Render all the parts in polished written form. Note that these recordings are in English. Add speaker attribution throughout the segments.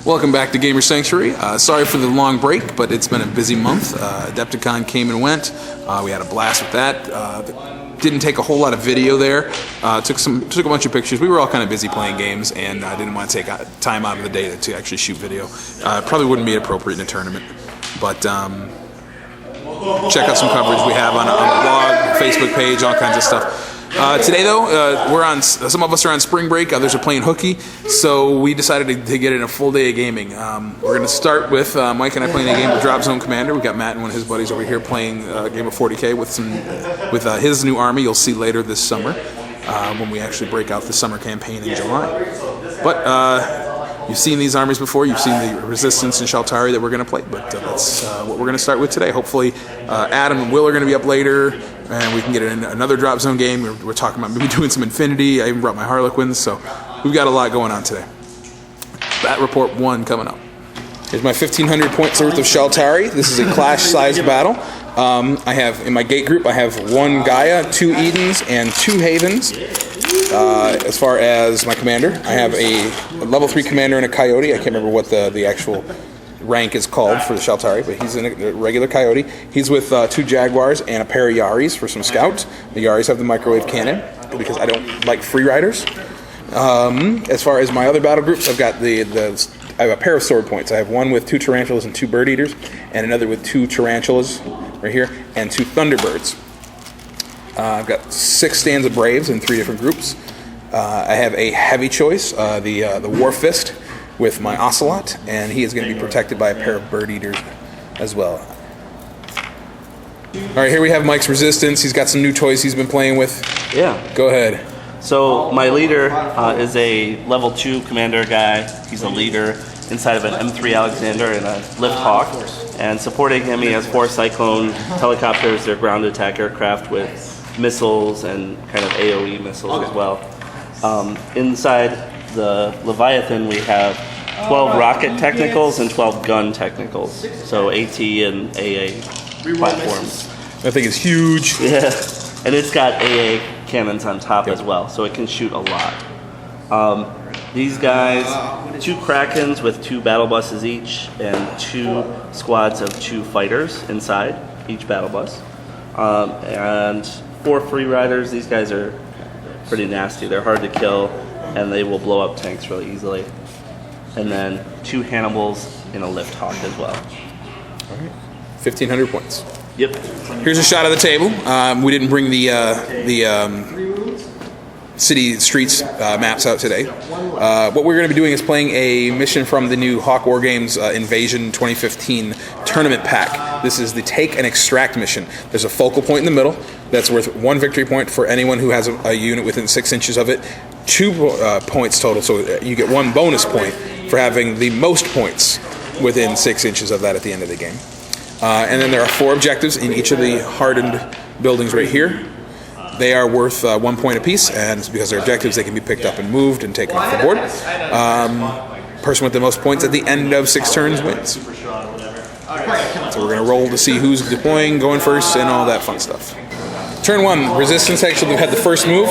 Speaker 1: Welcome back to Gamer Sanctuary. Sorry for the long break, but it's been a busy month. Adepticon came and went. We had a blast with that. Didn't take a whole lot of video there. Took a bunch of pictures. We were all kind of busy playing games, and I didn't want to take time out of the day to actually shoot video. Probably wouldn't be appropriate in a tournament, but check out some coverage we have on the blog, Facebook page, all kinds of stuff. Today, though, some of us are on spring break, others are playing hooky, so we decided to get in a full day of gaming. We're going to start with Mike and I playing a game of Dropzone Commander. We've got Matt and one of his buddies over here playing a game of 40K with his new army you'll see later this summer when we actually break out the summer campaign in July. But you've seen these armies before, you've seen the Resistance and Shaltari that we're going to play, but that's what we're going to start with today. Hopefully Adam and Will are going to be up later, and we can get in another Dropzone game. We're talking about maybe doing some Infinity. I even brought my Harlequins, so we've got a lot going on today. Bat Report 1 coming up. Here's my 1,500 points worth of Shaltari. This is a clash-sized battle. I have, in my gate group, I have 1 Gaia, 2 Edens, and 2 Havens. As far as my commander, I have a level 3 commander and a Coyote. I can't remember what the actual rank is called for the Shaltari, but he's in a regular Coyote. He's with 2 Jaguars and a pair of Yaris for some scouts. The Yaris have the microwave cannon because I don't like free riders. As far as my other battle groups, I've got I have a pair of sword points. I have one with 2 Tarantulas and 2 Bird Eaters, and another with 2 Tarantulas right here and 2 Thunderbirds. I've got 6 stands of Braves in 3 different groups. I have a heavy choice, the War Fist, with my Ocelot, and he is going to be protected by a pair of Bird Eaters as well. All right, here we have Mike's Resistance. He's got some new toys he's been playing with. Yeah. Go ahead.
Speaker 2: So my leader is a level 2 commander guy. He's a leader inside of an M3 Alexander and a Lift Hawk. And supporting him, he has 4 Cyclone helicopters. They're ground attack aircraft with missiles and kind of AoE missiles as well. Inside the Leviathan, we have 12 rocket technicals and 12 gun technicals. So AT and AA platforms.
Speaker 1: That thing is huge.
Speaker 2: Yeah, and it's got AA cannons on top as well, so it can shoot a lot. These guys, 2 Krakens with 2 battle buses each, and 2 squads of 2 fighters inside each battle bus. And 4 free riders. These guys are pretty nasty. They're hard to kill, and they will blow up tanks really easily. And then 2 Hannibals in a Lift Hawk as well.
Speaker 1: All right, 1,500 points.
Speaker 2: Yep.
Speaker 1: Here's a shot of the table. We didn't bring the city streets maps out today. What we're going to be doing is playing a mission from the new Hawk Wargames Invasion 2015 tournament pack. This is the Take and Extract mission. There's a focal point in the middle that's worth 1 victory point for anyone who has a unit within 6 inches of it. 2 points total, so you get 1 bonus point for having the most points within 6 inches of that at the end of the game. And then there are 4 objectives in each of the hardened buildings right here. They are worth 1 point apiece, and because they're objectives, they can be picked up and moved and taken off the board. Person with the most points at the end of 6 turns wins. So we're going to roll to see who's deploying, going first, and all that fun stuff. Turn 1, Resistance actually had the first move.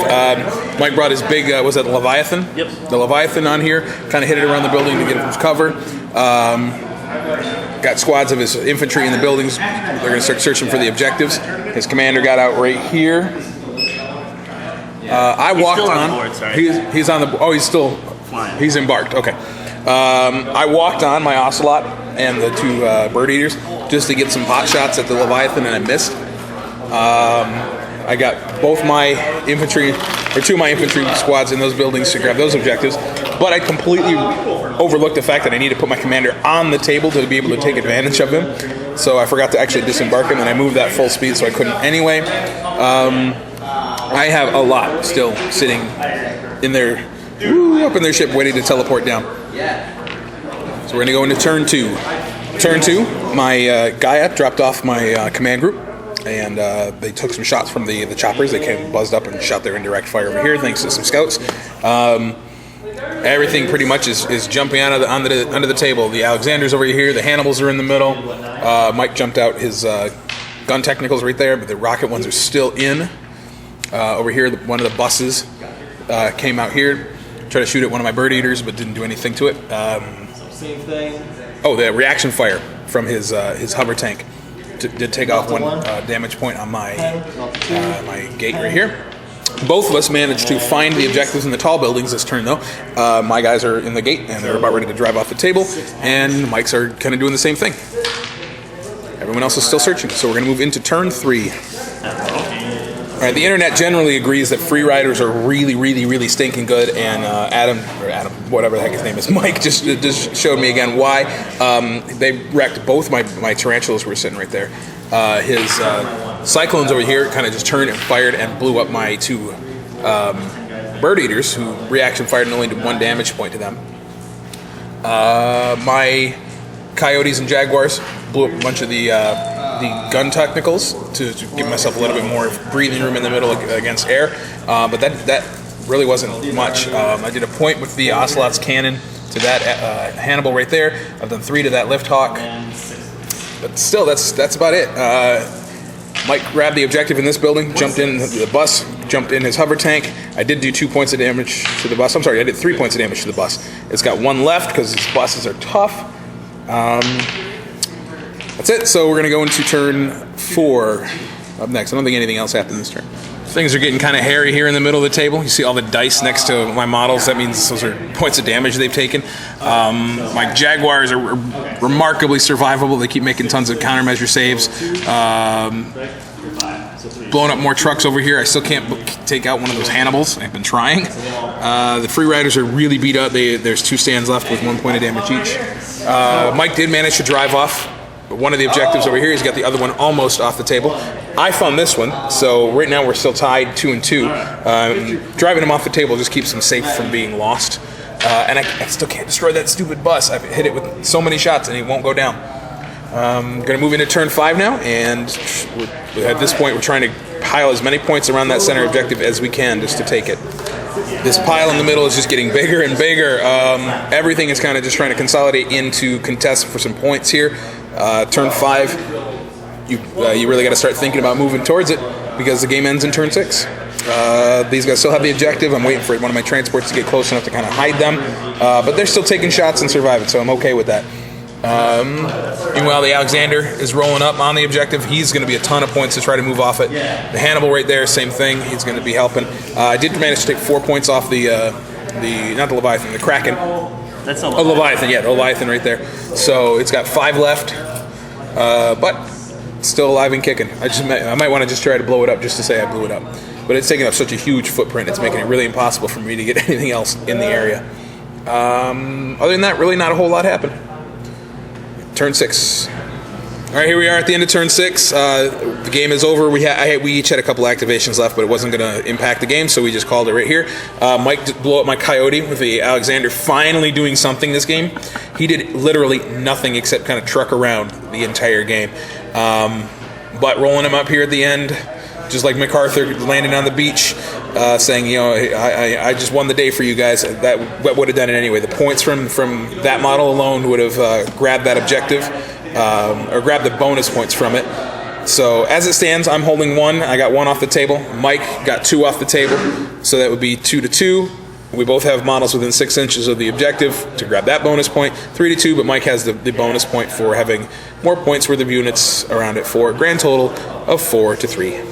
Speaker 1: Mike brought his big, was that the Leviathan?
Speaker 2: Yep.
Speaker 1: The Leviathan on here, kind of hit it around the building to get him cover. Got squads of his infantry in the buildings. They're going to start searching for the objectives. His commander got out right here. I walked on. Board, sorry. He's on the. Oh, he's still flying. He's embarked. Okay. I walked on my Ocelot and the 2 Bird Eaters just to get some pot shots at the Leviathan, and I missed. I got both my infantry, or 2 of my infantry squads in those buildings to grab those objectives, but I completely overlooked the fact that I need to put my commander on the table to be able to take advantage of him. So I forgot to actually disembark him, and I moved that full speed, so I couldn't anyway. I have a lot still sitting in their up in their ship, waiting to teleport down. So we're going to go into turn 2. Turn 2, my Gaia dropped off my command group. And they took some shots from the choppers. They came buzzed up and shot their indirect fire over here, thanks to some scouts. Everything pretty much is jumping out of under the table. The Alexanders over here, the Hannibals are in the middle. Mike jumped out his gun technicals right there, but the rocket ones are still in. Over here, one of the buses came out here. Try to shoot at one of my bird eaters, but didn't do anything to it.
Speaker 2: Same thing.
Speaker 1: Oh, the reaction fire from his hover tank did take off one damage point on my my gate right here. Both of us managed to find the objectives in the tall buildings this turn, though. My guys are in the gate, and they're about ready to drive off the table, and Mike's are kind of doing the same thing. Everyone else is still searching, so we're going to move into turn 3. All right, the internet generally agrees that free riders are really, really, really stinking good, and Adam, whatever the heck his name is, Mike just showed me again why. They wrecked both my tarantulas who were sitting right there. His cyclones over here kind of just turned and fired and blew up my 2 bird eaters, who reaction fired and only did 1 damage point to them. My coyotes and jaguars blew up a bunch of the gun technicals to give myself a little bit more breathing room in the middle against air, but that really wasn't much. I did a point with the Ocelot's cannon to that Hannibal right there. I've done 3 to that Lift Hawk, but still, that's about it. Mike grabbed the objective in this building, jumped in the bus, jumped in his hover tank. I did do 2 points of damage to the bus. I'm sorry, I did 3 points of damage to the bus. It's got 1 left because its buses are tough. That's it. So we're going to go into turn 4 up next. I don't think anything else happened this turn. Things are getting kind of hairy here in the middle of the table. You see all the dice next to my models. That means those are points of damage they've taken. My Jaguars are remarkably survivable. They keep making tons of countermeasure saves. Blowing up more trucks over here. I still can't take out one of those Hannibals. I've been trying. The Free Riders are really beat up. There's 2 stands left with 1 point of damage each. Mike did manage to drive off one of the objectives over here. He's got the other one almost off the table. I found this one, so right now we're still tied 2-2. Driving him off the table just keeps him safe from being lost. And I still can't destroy that stupid bus. I've hit it with so many shots and it won't go down. Going to move into turn 5 now, and at this point we're trying to pile as many points around that center objective as we can just to take it. This pile in the middle is just getting bigger and bigger. Everything is kind of just trying to consolidate into contest for some points here. Turn 5, you really got to start thinking about moving towards it because the game ends in turn 6. These guys still have the objective. I'm waiting for one of my transports to get close enough to kind of hide them, but they're still taking shots and surviving, so I'm okay with that. Meanwhile, the Alexander is rolling up on the objective. He's going to be a ton of points to try to move off it. The Hannibal right there, same thing. He's going to be helping. I did manage to take 4 points off the not the Leviathan, the Kraken.
Speaker 2: That's a
Speaker 1: Leviathan, yeah, the Leviathan right there. So it's got 5 left, but still alive and kicking. I might want to just try to blow it up just to say I blew it up. But it's taking up such a huge footprint, it's making it really impossible for me to get anything else in the area. Other than that, really not a whole lot happened. Turn 6. All right, here we are at the end of turn 6. The game is over. We each had a couple activations left, but it wasn't going to impact the game, so we just called it right here. Mike blew up my Coyote with the Alexander finally doing something this game. He did literally nothing except kind of truck around the entire game. But rolling him up here at the end, just like MacArthur landing on the beach, saying, you know, I just won the day for you guys. That would have done it anyway. The points from that model alone would have grabbed that objective, or grabbed the bonus points from it. So as it stands, I'm holding 1. I got 1 off the table. Mike got 2 off the table, so that would be 2-2. We both have models within 6 inches of the objective to grab that bonus point. 3-2, but Mike has the bonus point for having more points worth of units around it for a grand total of 4-3.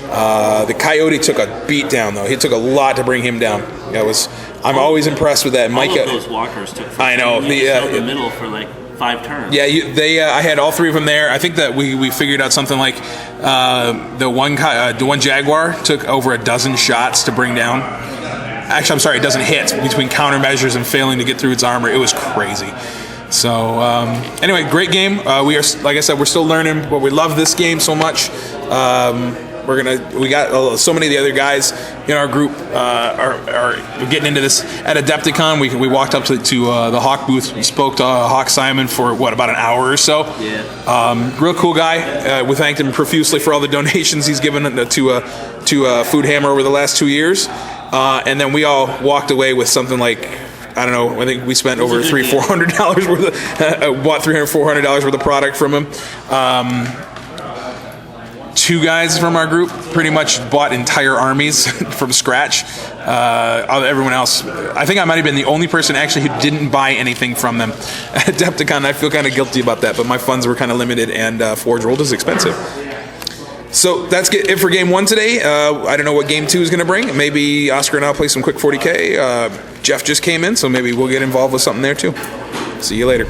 Speaker 1: The Coyote took a beat down, though. He took a lot to bring him down. I'm always impressed with that. Mike,
Speaker 2: all of those walkers took.
Speaker 1: I know.
Speaker 2: In the middle for like 5 turns.
Speaker 1: Yeah, I had all 3 of them there. I think that we figured out something like the one Jaguar took over a dozen shots to bring down. Actually, I'm sorry, a dozen hits between countermeasures and failing to get through its armor. It was crazy. So anyway, great game. We are, like I said, we're still learning, but we love this game so much. We got so many of the other guys in our group are getting into this. At Adepticon, we walked up to the Hawk booth and spoke to Hawk Simon for about an hour or so.
Speaker 2: Yeah.
Speaker 1: Real cool guy. We thanked him profusely for all the donations he's given to Food Hammer over the last 2 years. And then we all walked away with something like, I don't know, I think we spent over $300-400 worth of, bought $300-400 worth of product from him. 2 guys from our group pretty much bought entire armies from scratch. Everyone else, I think I might have been the only person actually who didn't buy anything from them. At Adepticon, I feel kind of guilty about that, but my funds were kind of limited, and Forge World is expensive. So that's it for Game 1 today. I don't know what Game 2 is going to bring. Maybe Oscar and I'll play some quick 40K. Jeff just came in, so maybe we'll get involved with something there too. See you later.